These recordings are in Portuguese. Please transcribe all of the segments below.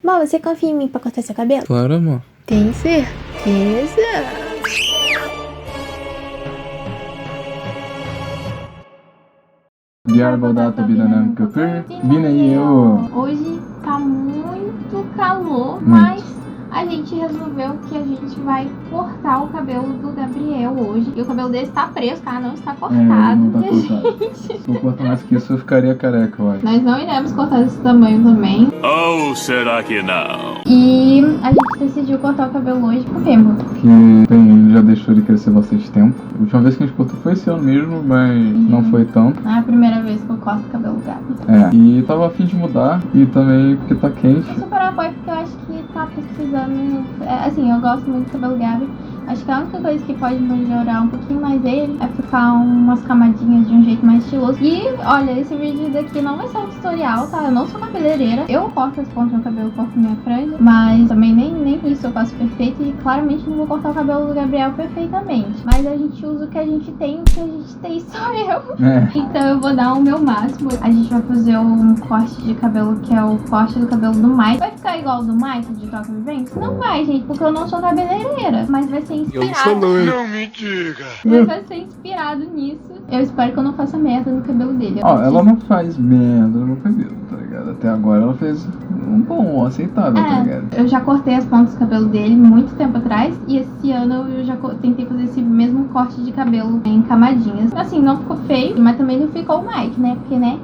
Amor, você confia em mim pra cortar seu cabelo? Claro, amor. Tem certeza? Biarbodatobinanam Kapur, Binayo. Hoje tá muito calor, mas a gente resolveu que a gente vai cortar o cabelo do Gabriel hoje. E o cabelo dele está preso, tá? Não está cortado. Não tá cortado. Se eu cortar mais que isso, eu ficaria careca, eu acho. Nós não iremos cortar desse tamanho também. Ou será que não? E a gente decidiu cortar o cabelo hoje por quê, amor? Porque ele já deixou de crescer bastante tempo. A última vez que a gente cortou foi esse ano mesmo, mas não foi tanto. É a primeira vez que eu corto o cabelo do Gabi. E tava a fim de mudar, e também porque tá quente. Eu super apoio porque eu acho que tá precisando. Assim, eu gosto muito do cabelo Gabi. Acho que a única coisa que pode melhorar um pouquinho mais ele é ficar umas camadinhas de um jeito mais estiloso. E olha, esse vídeo daqui não vai ser um tutorial, tá? Eu não sou cabeleireira. Eu corto as pontas do meu cabelo, corto minha franja, mas também nem isso eu faço perfeito. E claramente não vou cortar o cabelo do Gabriel perfeitamente. Mas a gente usa o que a gente tem, o que a gente tem sou eu. Então eu vou dar o meu máximo. A gente vai fazer um corte de cabelo que é o corte do cabelo do Mike. Vai ficar igual ao do Mike de Toca Vivente? Não vai, gente, porque eu não sou cabeleireira. Mas vai ser inspirado. Não me diga. Mas vai ser inspirado nisso. Eu espero que eu não faça merda no cabelo dele. Ela não faz merda no meu cabelo, tá ligado? Até agora ela fez um bom, aceitável, tá ligado? Eu já cortei as pontas do cabelo dele muito tempo atrás. E esse ano eu já tentei fazer esse mesmo corte de cabelo em camadinhas. Assim, não ficou feio, mas também não ficou o Mike, né? Porque, né?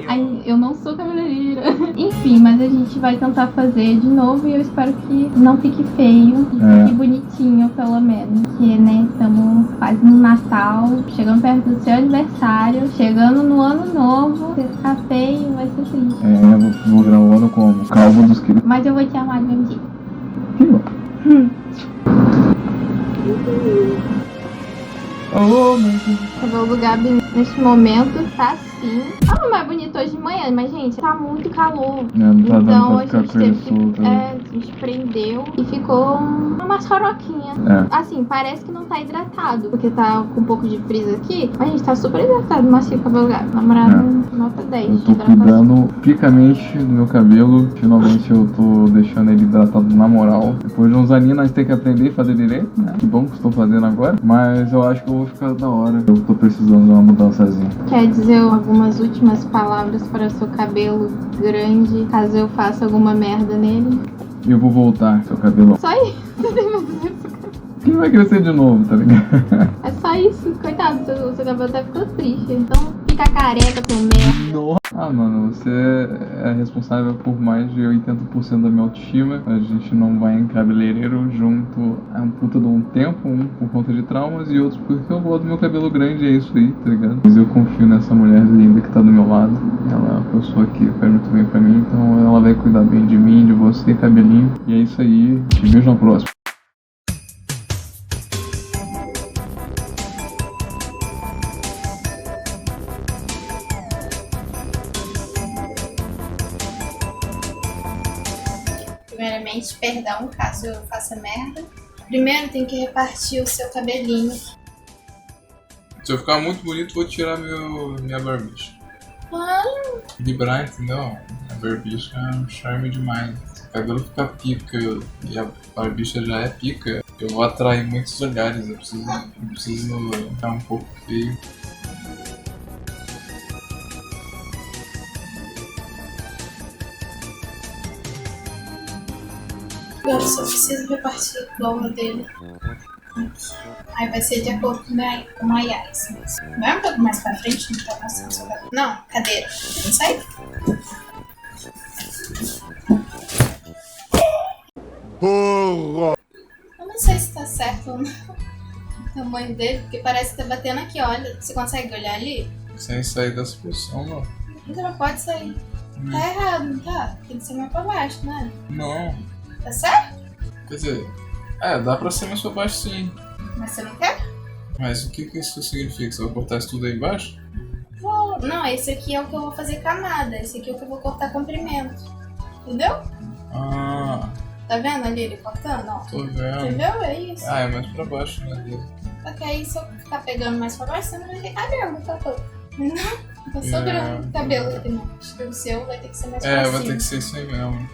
Aí, eu não sou cabeleireira. Enfim, mas a gente vai tentar fazer de novo. E eu espero que não fique feio e fique bonitinho, pelo menos. Porque, né, estamos quase no Natal, chegando perto do seu aniversário, chegando no ano novo. Se ficar feio, vai ser triste. Eu vou virar o ano como calvo dos quilos. Mas eu vou te amar do mesmo jeito. Que bom. Oh, meu Deus. O cabelo do Gabi neste momento tá assim. Tava mais bonito hoje de manhã, mas gente, tá muito calor. Não tá dando Então pra a ficar gente com ele teve que. solto, né? A gente prendeu e ficou uma faroquinha. Assim, parece que não tá hidratado, porque tá com um pouco de frizz aqui. Mas a gente tá super hidratado, macio o cabelo Gabi. Namorado, nota 10. Eu tô cuidando picamente do meu cabelo. Finalmente eu tô deixando ele hidratado na moral. Depois de uns aninhos nós temos que aprender a fazer direito, né? Que bom que estou fazendo agora. Mas eu acho que eu vou ficar da hora. Eu tô precisando de uma mudançazinha. Quer dizer algumas últimas palavras para o seu cabelo grande, caso eu faça alguma merda nele? Eu vou voltar, seu cabelo. Só isso. Que vai crescer de novo, tá ligado? É só isso. Coitado, seu cabelo até ficou triste. Então fica careca, seu merda. Mano, você é responsável por mais de 80% da minha autoestima. A gente não vai em cabeleireiro junto há um puta de um tempo, um por conta de traumas e outros porque eu gosto do meu cabelo grande, é isso aí, tá ligado? Mas eu confio nessa mulher linda que tá do meu lado. Ela é uma pessoa que faz muito bem pra mim, então ela vai cuidar bem de mim, de você, cabelinho. E é isso aí, te vejo na próxima. Primeiramente, perdão caso eu faça merda. Primeiro tem que repartir o seu cabelinho. Se eu ficar muito bonito, vou tirar minha barbicha. Vibrar, entendeu? A barbicha é um charme demais. Se o cabelo fica pica e a barbicha já é pica, eu vou atrair muitos olhares. Eu preciso ficar um pouco feio. Eu só preciso repartir igual o dele. Aí vai ser de acordo com a Yais. Vai um pouco mais pra frente, não tá passando seu cabelo. Não, cadeira. Não sai? Eu não sei se tá certo ou não o tamanho dele, porque parece que tá batendo aqui, olha. Você consegue olhar ali? Sem sair dessa posição, não. Então não pode sair. Tá errado, não tá? Tem que ser mais pra baixo, né? Não. Tá certo? Quer dizer, dá pra ser mais pra baixo sim. Mas você não quer? Mas o que isso significa? Você vai cortar isso tudo aí embaixo? Vou. Não, esse aqui é o que eu vou fazer camada. Esse aqui é o que eu vou cortar comprimento. Entendeu? Tá vendo ali ele cortando? Ó. Tô vendo. Entendeu? É isso. É mais pra baixo, né, dele. Só que aí se eu ficar pegando mais pra baixo, você não vai ter cabelo, tá todo. Não, tá sobrando cabelo aqui não. Acho que o seu vai ter que ser mais pra cima. Vai ter que ser isso aí mesmo.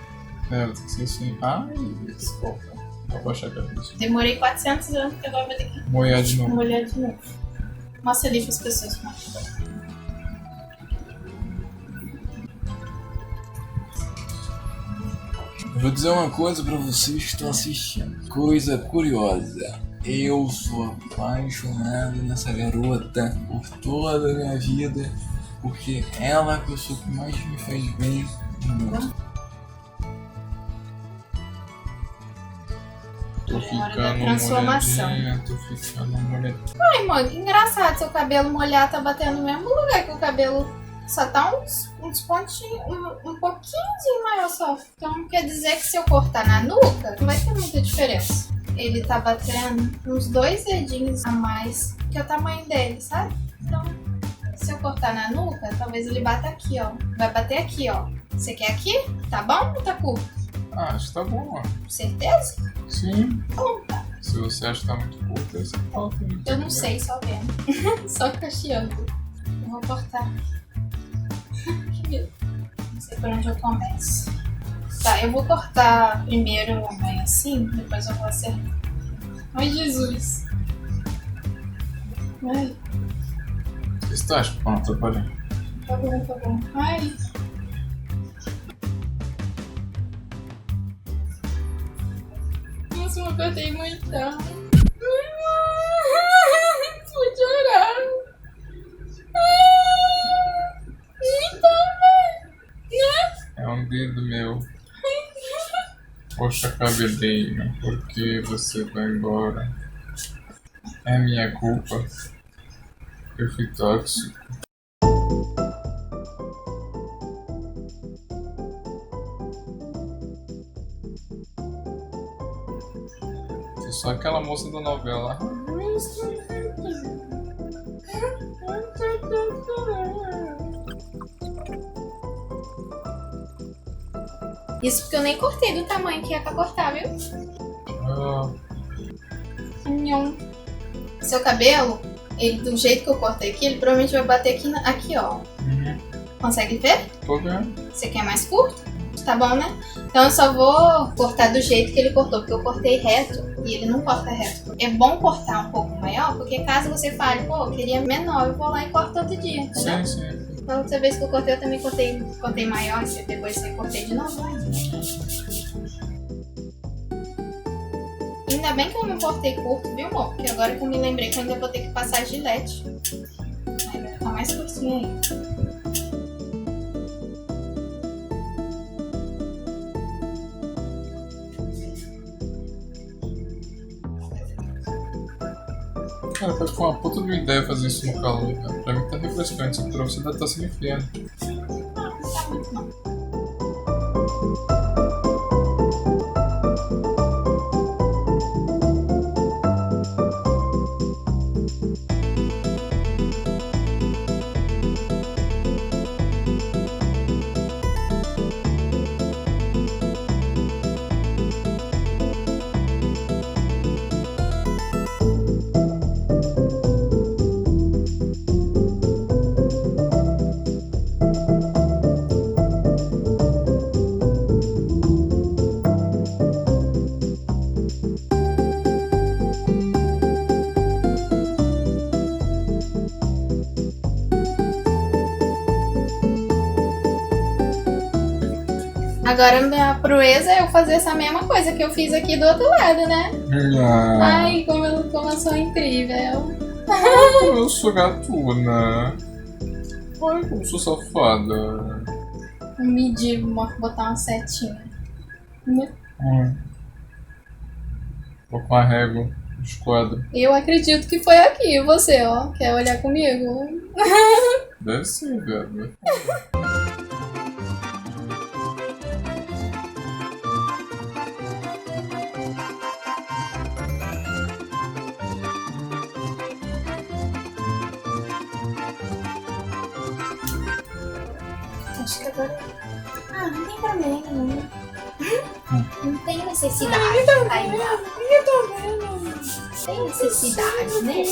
É, tem que ser assim. Ai, desculpa. Vou baixar a cabeça. Demorei 400 anos, porque agora vai ter que Molhar de novo. molhar de novo. Mostra ali para as pessoas. Eu vou dizer uma coisa pra vocês que estão assistindo. Coisa curiosa. Eu sou apaixonado nessa garota por toda a minha vida, porque ela que eu sou que mais me faz bem no mundo. Tô Hora da ficando transformação. molhadinha, tô ficando molhadinha. Ai, mano, que engraçado. Seu cabelo molhado tá batendo no mesmo lugar que o cabelo só tá uns pontinhos, um pouquinho maior só. Então quer dizer que se eu cortar na nuca, não vai ter muita diferença. Ele tá batendo uns 2 dedinhos a mais que é o tamanho dele, sabe? Então, se eu cortar na nuca, talvez ele bata aqui, ó. Vai bater aqui, ó. Você quer aqui? Tá bom ou tá curto? Ah, acho que tá bom, ó. Certeza? Sim. Bom, tá. Se você acha que tá muito curto, aí você fala comigo. Eu não sei, só vendo. Só cacheando. Eu vou cortar. Que medo. Não sei por onde eu começo. Tá, eu vou cortar primeiro bem assim, depois eu vou acertar. Ai, Jesus. Ai, O que você acha? Pronto, tô parando. tá bom, tá bom. Ai. Nossa, eu cortei muito. Vou chorar. É um dedo meu. Poxa, cabelinho, por que você vai embora? É minha culpa. Eu fui tóxico. É só aquela moça da novela. Isso porque eu nem cortei do tamanho que é pra cortar, viu? Ah, Nhon. Seu cabelo, ele, do jeito que eu cortei aqui, ele provavelmente vai bater aqui, aqui ó. Consegue ver? tô vendo. Você quer mais curto? Tá bom, né? Então eu só vou cortar do jeito que ele cortou, porque eu cortei reto e ele não corta reto. É bom cortar um pouco maior, porque caso você fale, pô, eu queria menor, eu vou lá e corto outro dia, entendeu? Sim, sim. Da outra vez que eu cortei, eu também cortei maior, e depois eu cortei de novo. Né? Ainda bem que eu não cortei curto, viu, amor? Porque agora que eu me lembrei que eu ainda vou ter que passar gilete. Aí vai ficar mais curtinho aí. Cara, pode ficar uma puta de uma ideia fazer isso no calor, cara. Pra mim tá refrescante, só que pra você deve estar se enfiando. Não tá muito não. Agora minha proeza é eu fazer essa mesma coisa que eu fiz aqui do outro lado, né? Ai, como eu sou incrível. Eu sou gatuna. Ai, como sou safada. Medir, botar uma setinha. Vou com a régua de esquadro. Eu acredito que foi aqui. E você, ó, quer olhar comigo? Deve ser, velho. Acho que agora... Ah, não tem problema, não. Não tem necessidade de cair. Tem necessidade, né?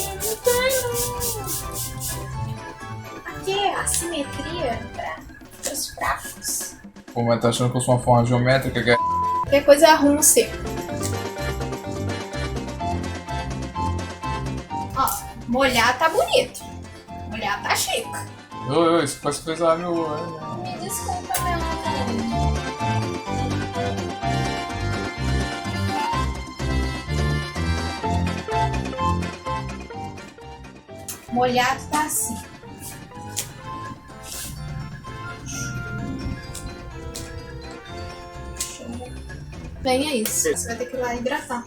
Aqui é a simetria para os fracos. Pô, mas tá achando que eu sou uma forma geométrica, cara? Qualquer coisa arruma o seu. Ó, molhar tá bonito. Molhar tá chique. Ô, isso pode coisar meu... Me desculpa, meu amor. Molhado tá assim. Bem, é isso. Você vai ter que ir lá hidratar.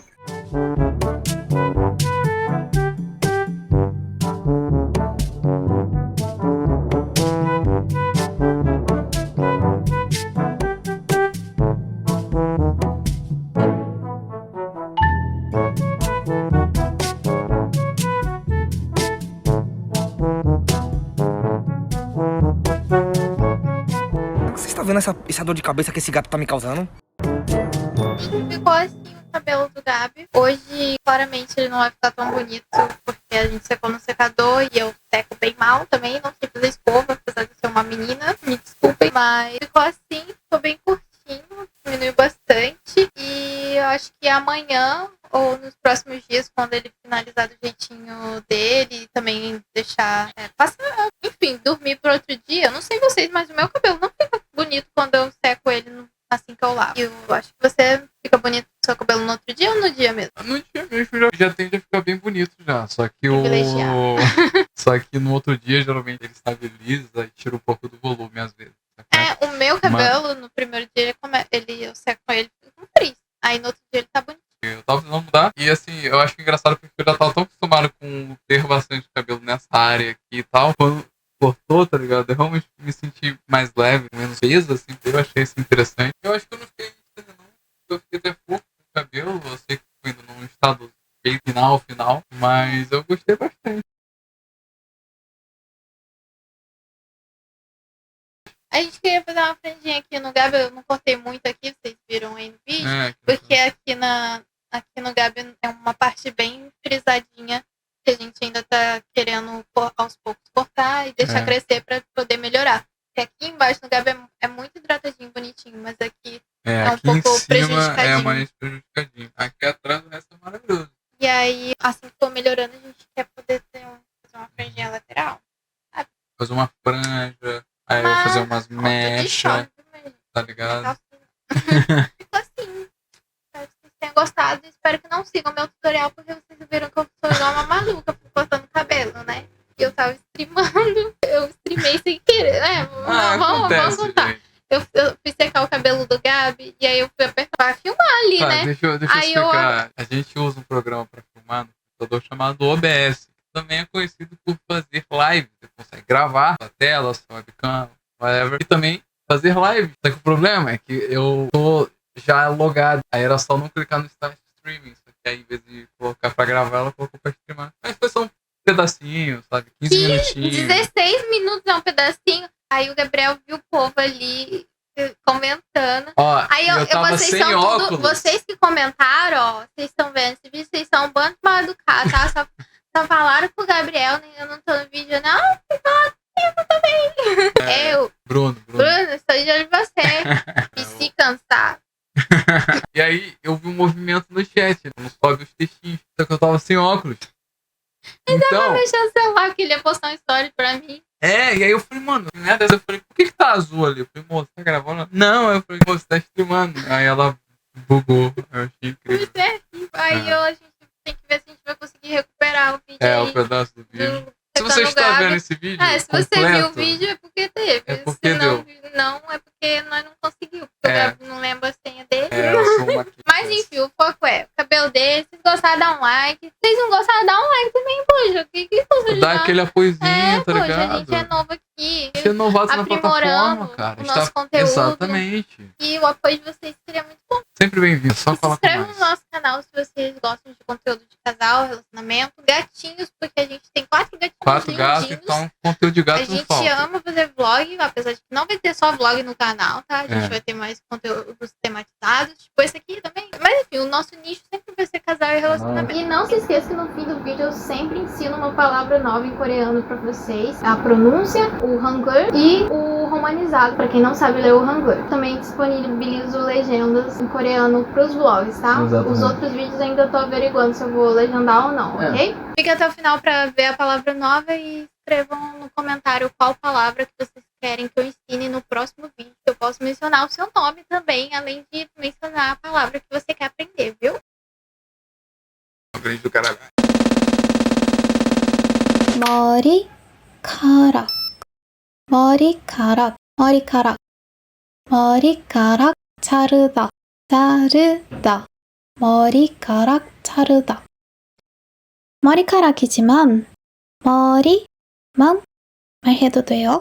Você está vendo essa dor de cabeça que esse gato tá me causando? Ficou assim o cabelo do Gabi. Hoje, claramente, ele não vai ficar tão bonito, porque a gente secou no secador e eu seco bem mal também. Não sei fazer escova, apesar de ser uma menina. Me desculpem, mas ficou assim, ficou bem curtinho, diminuiu bastante. E eu acho que amanhã, ou nos próximos dias, quando ele finalizar do jeitinho dele, também deixar... enfim, dormir pro outro dia. Eu não sei vocês, mas o meu cabelo não fica bonito quando eu seco ele assim que eu lavo. Eu acho que você fica bonito com seu cabelo no outro dia ou no dia mesmo? No dia mesmo já tende a ficar bem bonito já. Só que Só que no outro dia, geralmente, ele estabiliza e tira um pouco do volume, às vezes. O meu cabelo, no primeiro dia, eu seco ele com frizz. Aí no outro dia ele tá bonito. Eu tava precisando mudar. E assim, eu acho engraçado porque eu já tava tão acostumado com ter bastante cabelo nessa área aqui e tal. Quando cortou, tá ligado? Eu realmente me senti mais leve, menos peso, assim. Eu achei isso interessante. Eu acho que eu não fiquei não. Eu fiquei até fofo com o cabelo. Eu sei que foi ainda num estado bem final. Mas eu gostei bastante. A gente queria fazer uma franjinha aqui no Gabi. Eu não cortei muito aqui, vocês viram aí no vídeo. Porque aqui no Gabi é uma parte bem frisadinha. Que a gente ainda tá querendo aos poucos cortar e deixar crescer pra poder melhorar. Porque aqui embaixo no Gabi é muito hidratadinho, bonitinho, mas aqui é um aqui pouco em cima prejudicadinho. é mais prejudicadinho. Aqui atrás o resto é maravilhoso. E aí, assim que for melhorando, a gente quer poder fazer uma franjinha lateral. Fazer uma franja, aí eu vou fazer umas mechas, tá ligado? Ficou assim. Espero que vocês tenham gostado. Espero que não sigam meu tutorial, porque vocês viram que eu sou igual uma maluca cortando cabelo, né? E eu tava streamando. Eu streamei sem querer, né? Vamos contar. Gente. Eu fui secar o cabelo do Gabi e aí eu fui apertar pra filmar ali, né? Deixa eu explicar. A gente usa um programa pra filmar no computador chamado OBS, que também é conhecido por fazer live. Você consegue gravar sua tela, sua webcam, whatever, e também fazer live. Só que o problema é que eu tô já logado. Aí era só não clicar no Start Streaming. Só que aí, em vez de colocar pra gravar, ela colocou pra streamar. Mas foi só um pedacinho, sabe? 15 minutinhos. 16 minutos é um pedacinho. Aí o Gabriel viu o povo ali comentando. Ó, aí eu tava vocês sem são óculos. vocês que comentaram, ó, vocês estão vendo esse vídeo, vocês são um bando de mal educado, tá? Só falaram com o Gabriel, eu não tô no vídeo, não. Eu também. Bruno, estou de olho em você. E se cansar. E aí eu vi um movimento no chat, não sobe os textinhos, só que eu tava sem óculos. Então, deixar o celular, que ele ia postar uma história pra mim. E aí eu falei, mano, merda, eu falei, por que tá azul ali? Eu falei, moço, tá gravando? Não, eu falei, moço, tá streamando. Aí ela bugou, eu achei incrível. Aí a gente tem que ver se a gente vai conseguir recuperar o vídeo aí. O pedaço do vídeo. Se você está vendo esse vídeo se você viu o vídeo é porque teve. É porque se não, é porque nós não conseguimos. Porque o Gabi não lembra a senha dele. Eu sou uma Mas enfim, o foco é o cabelo dele. Se gostaram, dá um like. Se vocês não gostaram, dá um like também, poxa. Que custa de dá aquele apoiozinho, tá ligado? A gente é novo aqui. Ser novato na plataforma, cara. O nosso conteúdo. Exatamente. E o apoio de vocês seria muito bom. Sempre bem-vindo, só falar com nós. Se inscreve no nosso canal se vocês gostam de conteúdo de casal, relacionamento, gatinhos, porque a gente tem 4 gatinhos. 4 gatos, então conteúdo de gato não falta. A gente ama fazer vlog, apesar de que não vai ter só vlog no canal, tá? A gente vai ter mais conteúdos tematizados, tipo esse aqui também. Mas enfim, o nosso nicho sempre vai ser casal e relacionamento. E não se esqueça que no fim do vídeo eu sempre ensino uma palavra nova em coreano pra vocês. A pronúncia, o Hangul e o romanizado, pra quem não sabe ler o Hangul. Também disponibilizo legendas em coreano pros vlogs, tá? Exatamente. Os outros vídeos ainda tô averiguando se eu vou legendar ou não, ok? Fique até o final pra ver a palavra nova e escrevam no comentário qual palavra que vocês querem que eu ensine no próximo vídeo. Eu posso mencionar o seu nome também, além de mencionar a palavra que você quer aprender, viu? Aprende do caralho. 머리카락 머리카락 머리카락 머리카락 자르다 자르다 머리카락 자르다 머리카락이지만 머리만 말해도 돼요.